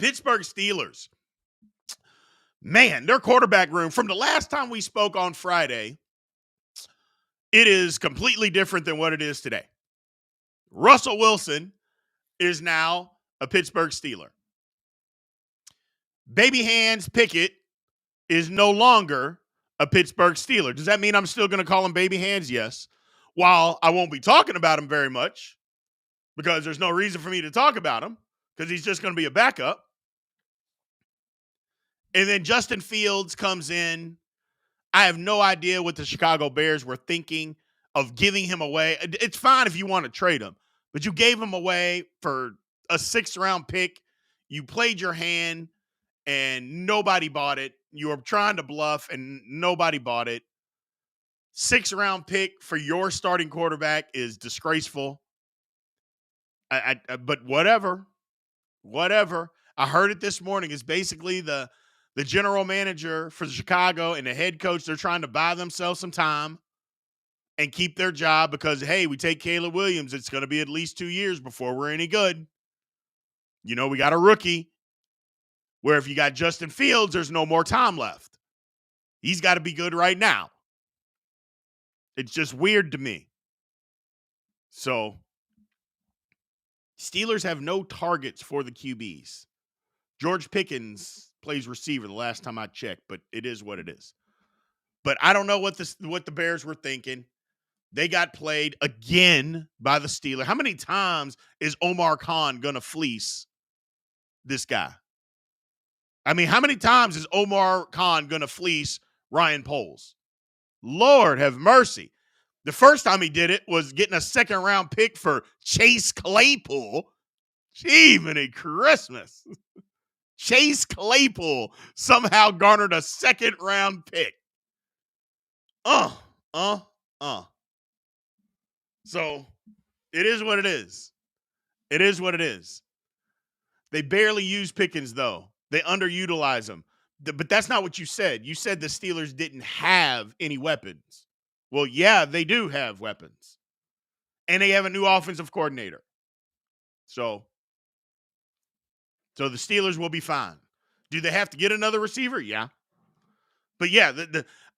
Pittsburgh Steelers. Man, their quarterback room from the last time we spoke on Friday, it is completely different than what it is today. Russell Wilson is now a Pittsburgh Steeler. Baby Hands Pickett is no longer a Pittsburgh Steeler. Does that mean I'm still going to call him Baby Hands? Yes. While I won't be talking about him very much because there's no reason for me to talk about him because he's just going to be a backup. And then Justin Fields comes in. I have no idea what the Chicago Bears were thinking of giving him away. It's fine if you want to trade him, but you gave him away for a 6th-round pick. You played your hand, and nobody bought it. You were trying to bluff, and nobody bought it. 6th-round pick for your starting quarterback is disgraceful. But whatever. I heard it this morning. It's basically the general manager for Chicago and the head coach. They're trying to buy themselves some time and keep their job because, hey, we take Caleb Williams. It's going to be at least 2 years before we're any good. You know, we got a rookie where if you got Justin Fields, there's no more time left. He's got to be good right now. It's just weird to me. So, Steelers have no targets for the QBs. George Pickens plays receiver the last time I checked, but it is what it is. But I don't know what the Bears were thinking. They got played again by the Steelers. How many times is Omar Khan going to fleece this guy? I mean, how many times is Omar Khan going to fleece Ryan Poles? Lord have mercy. The first time he did it was getting a 2nd-round pick for Chase Claypool. Jiminy Christmas. Chase Claypool somehow garnered a 2nd-round pick. So, it is what it is. It is what it is. They barely use Pickens, though. They underutilize him. But that's not what you said. You said the Steelers didn't have any weapons. Well, yeah, they do have weapons. And they have a new offensive coordinator. So the Steelers will be fine. Do they have to get another receiver? Yeah. But yeah,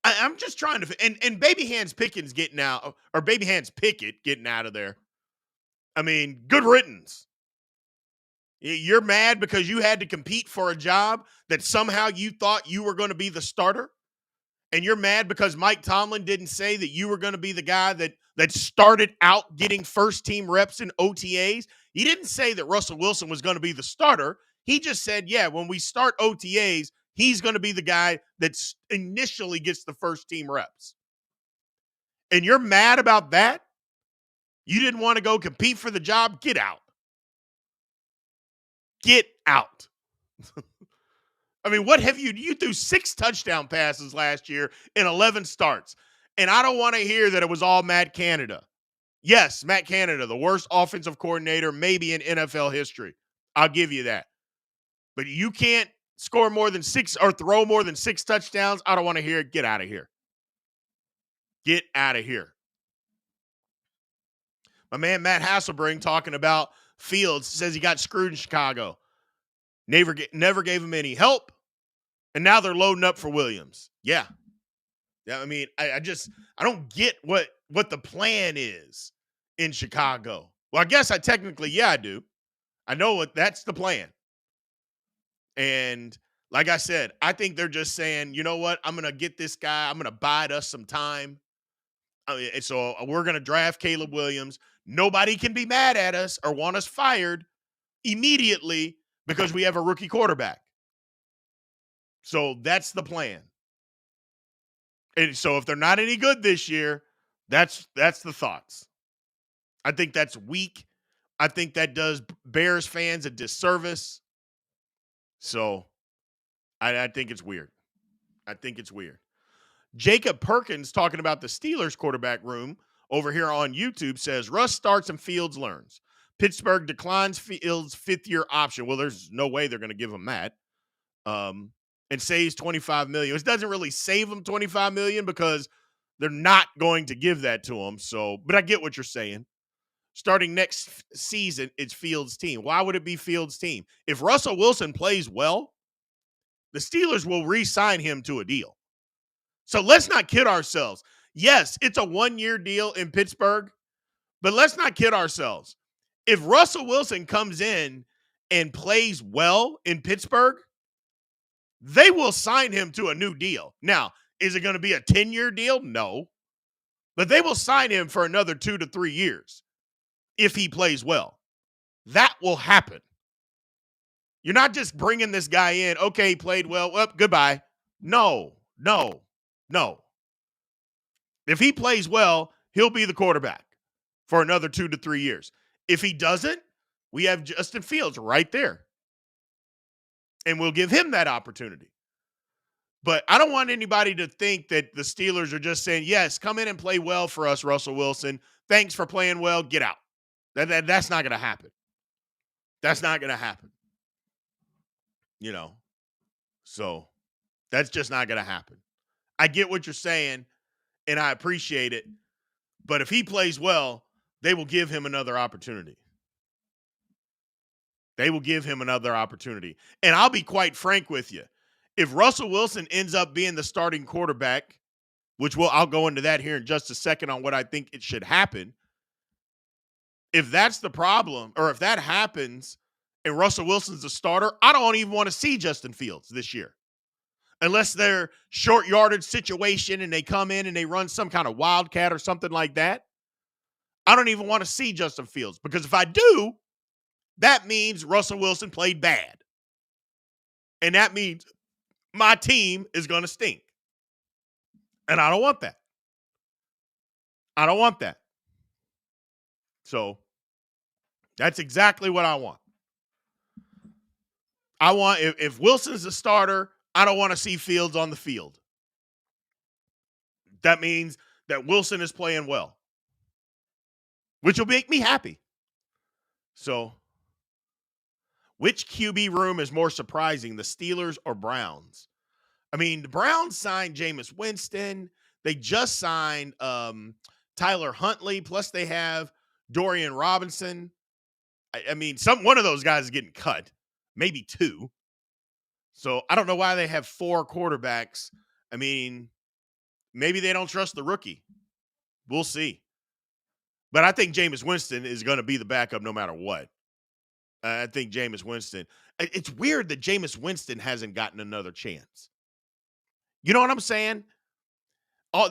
I'm just trying to and Baby Hands Pickens getting out, or Baby Hands Pickett getting out of there. I mean, good riddance. You're mad because you had to compete for a job that somehow you thought you were going to be the starter? And you're mad because Mike Tomlin didn't say that you were going to be the guy that started out getting first-team reps in OTAs? He didn't say that Russell Wilson was going to be the starter. He just said, yeah, when we start OTAs, he's going to be the guy that initially gets the first-team reps. And you're mad about that? You didn't want to go compete for the job? Get out. Get out. I mean, what have you threw 6 touchdown passes last year in 11 starts. And I don't want to hear that it was all Matt Canada. Yes, Matt Canada, the worst offensive coordinator maybe in NFL history. I'll give you that. But you can't score more than 6 or throw more than 6 touchdowns. I don't want to hear it. Get out of here. Get out of here. My man Matt Hasselbring talking about Fields says he got screwed in Chicago. Never gave him any help. And now they're loading up for Williams. Yeah. I mean, I don't get what the plan is in Chicago. Well, I guess I do. I know that's the plan. And like I said, I think they're just saying, you know what? I'm going to get this guy. I'm going to bide us some time. So we're going to draft Caleb Williams. Nobody can be mad at us or want us fired immediately because we have a rookie quarterback. So that's the plan. And so if they're not any good this year, that's the thoughts. I think that's weak. I think that does Bears fans a disservice. So I think it's weird. Jacob Perkins talking about the Steelers quarterback room over here on YouTube says, Russ starts and Fields learns. Pittsburgh declines Fields' 5th-year option. Well, there's no way they're going to give him that. And saves $25 million. It doesn't really save him $25 million because they're not going to give that to him. So, but I get what you're saying. starting next season, it's Fields' team. Why would it be Fields' team? If Russell Wilson plays well, the Steelers will re-sign him to a deal. So let's not kid ourselves. Yes, it's a one-year deal in Pittsburgh, but let's not kid ourselves. If Russell Wilson comes in and plays well in Pittsburgh, they will sign him to a new deal. Now, is it going to be a 10-year deal? No. But they will sign him for another 2 to 3 years if he plays well. That will happen. You're not just bringing this guy in, okay, he played well, goodbye. No. If he plays well, he'll be the quarterback for another 2 to 3 years. If he doesn't, we have Justin Fields right there. And we'll give him that opportunity. But I don't want anybody to think that the Steelers are just saying, yes, come in and play well for us, Russell Wilson. Thanks for playing well. Get out. That's not going to happen. That's not going to happen. So that's just not going to happen. I get what you're saying, and I appreciate it. But if he plays well, they will give him another opportunity. They will give him another opportunity. And I'll be quite frank with you. If Russell Wilson ends up being the starting quarterback, which I'll go into that here in just a second on what I think it should happen. If that's the problem, or if that happens and Russell Wilson's the starter, I don't even want to see Justin Fields this year. Unless they're short yardage situation and they come in and they run some kind of wildcat or something like that. I don't even want to see Justin Fields, because if I do, that means Russell Wilson played bad. And that means my team is going to stink. And I don't want that. I don't want that. So that's exactly what I want. I want, if Wilson's the starter, I don't want to see Fields on the field. That means that Wilson is playing well, which will make me happy. So, which QB room is more surprising, the Steelers or Browns? I mean, the Browns signed Jameis Winston. They just signed Tyler Huntley. Plus, they have Dorian Robinson. I mean, one of those guys is getting cut, maybe 2. So I don't know why they have 4 quarterbacks. I mean, maybe they don't trust the rookie. We'll see. But I think Jameis Winston is going to be the backup no matter what. I think Jameis Winston. It's weird that Jameis Winston hasn't gotten another chance. You know what I'm saying?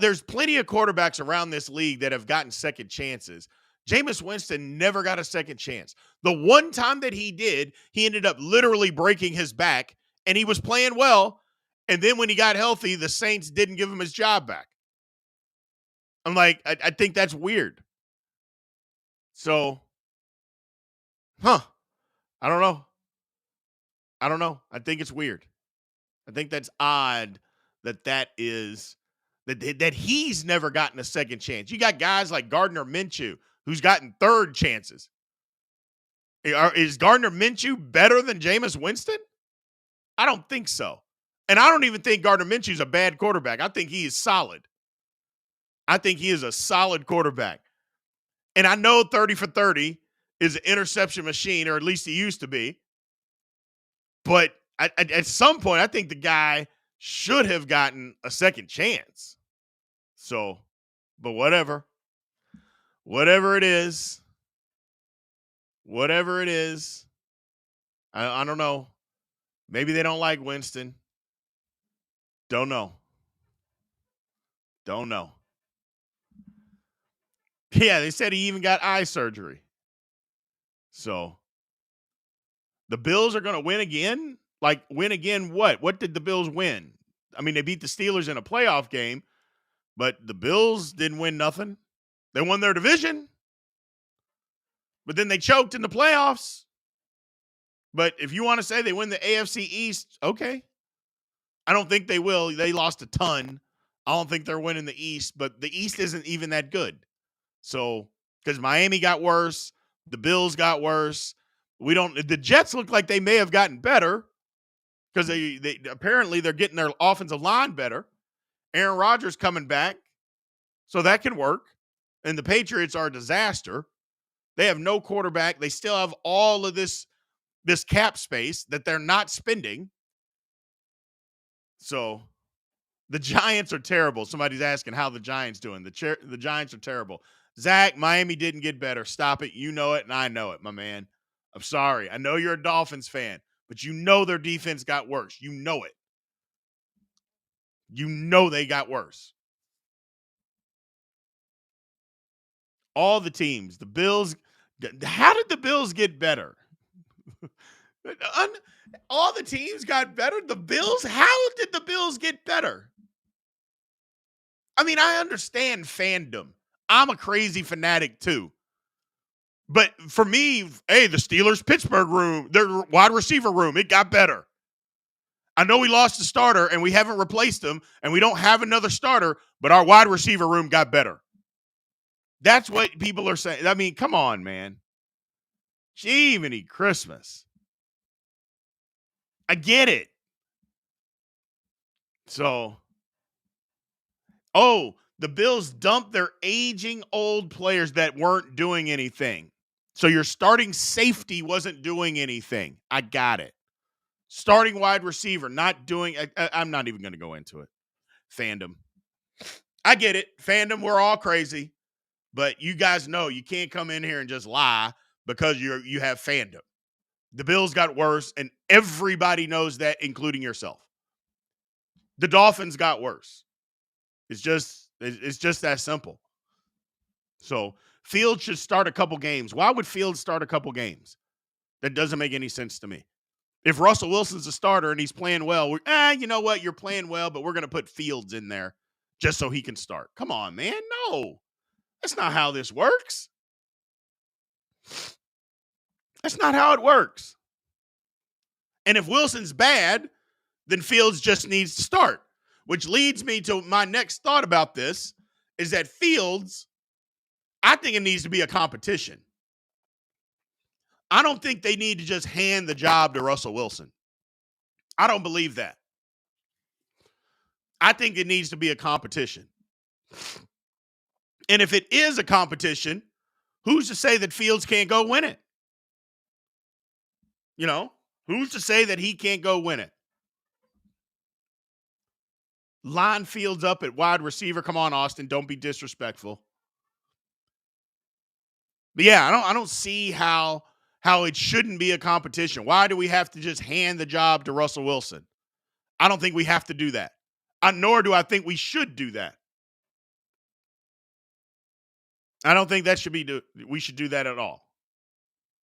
There's plenty of quarterbacks around this league that have gotten second chances. Jameis Winston never got a second chance. The one time that he did, he ended up literally breaking his back, and he was playing well. And then when he got healthy, the Saints didn't give him his job back. I'm like, I think that's weird. So, I don't know. I think it's weird. I think that's odd that he's never gotten a second chance. You got guys like Gardner Minshew, who's gotten third chances. Is Gardner Minshew better than Jameis Winston? I don't think so. And I don't even think Gardner Minshew's a bad quarterback. I think he is solid. I think he is a solid quarterback. And I know 30 for 30 is an interception machine, or at least he used to be. But at some point, I think the guy should have gotten a second chance. So, but whatever. Whatever it is. I don't know. Maybe they don't like Winston. Don't know. Yeah, they said he even got eye surgery. So, the Bills are going to win again? Like, win again what? What did the Bills win? I mean, they beat the Steelers in a playoff game, but the Bills didn't win nothing. They won their division, but then they choked in the playoffs. But if you want to say they win the AFC East, okay. I don't think they will. They lost a ton. I don't think they're winning the East, but the East isn't even that good. So, because Miami got worse, the Bills got worse. The Jets look like they may have gotten better because they apparently they're getting their offensive line better. Aaron Rodgers coming back, so that can work. And the Patriots are a disaster. They have no quarterback. They still have all of this cap space that they're not spending. So the Giants are terrible. Somebody's asking how the Giants doing. The Giants are terrible. Zach, Miami didn't get better. Stop it. You know it, and I know it, my man. I'm sorry. I know you're a Dolphins fan, but you know their defense got worse. You know it. You know they got worse. All the teams, the Bills. How did the Bills get better? All the teams got better. The Bills? How did the Bills get better? I mean, I understand fandom. I'm a crazy fanatic too. But for me, hey, the Steelers Pittsburgh room, their wide receiver room, it got better. I know we lost the starter and we haven't replaced him and we don't have another starter, but our wide receiver room got better. That's what people are saying. I mean, come on, man. Jiminy Christmas. I get it. So, the Bills dumped their aging old players that weren't doing anything. So your starting safety wasn't doing anything. I got it. Starting wide receiver, not doing. I'm not even going to go into it. Fandom. I get it. Fandom, we're all crazy. But you guys know you can't come in here and just lie because you have fandom. The Bills got worse, and everybody knows that, including yourself. The Dolphins got worse. It's just that simple. So Fields should start a couple games. Why would Fields start a couple games? That doesn't make any sense to me. If Russell Wilson's a starter and he's playing well, you know what? You're playing well, but we're going to put Fields in there just so he can start. Come on, man. No, that's not how this works. That's not how it works. And if Wilson's bad, then Fields just needs to start, which leads me to my next thought about this is that Fields, I think it needs to be a competition. I don't think they need to just hand the job to Russell Wilson. I don't believe that. I think it needs to be a competition. And if it is a competition, who's to say that Fields can't go win it? You know, who's to say that he can't go win it? Line Fields up at wide receiver. Come on, Austin. Don't be disrespectful. But yeah, I don't see how it shouldn't be a competition. Why do we have to just hand the job to Russell Wilson? I don't think we have to do that. Nor do I think we should do that. I don't think we should do that at all.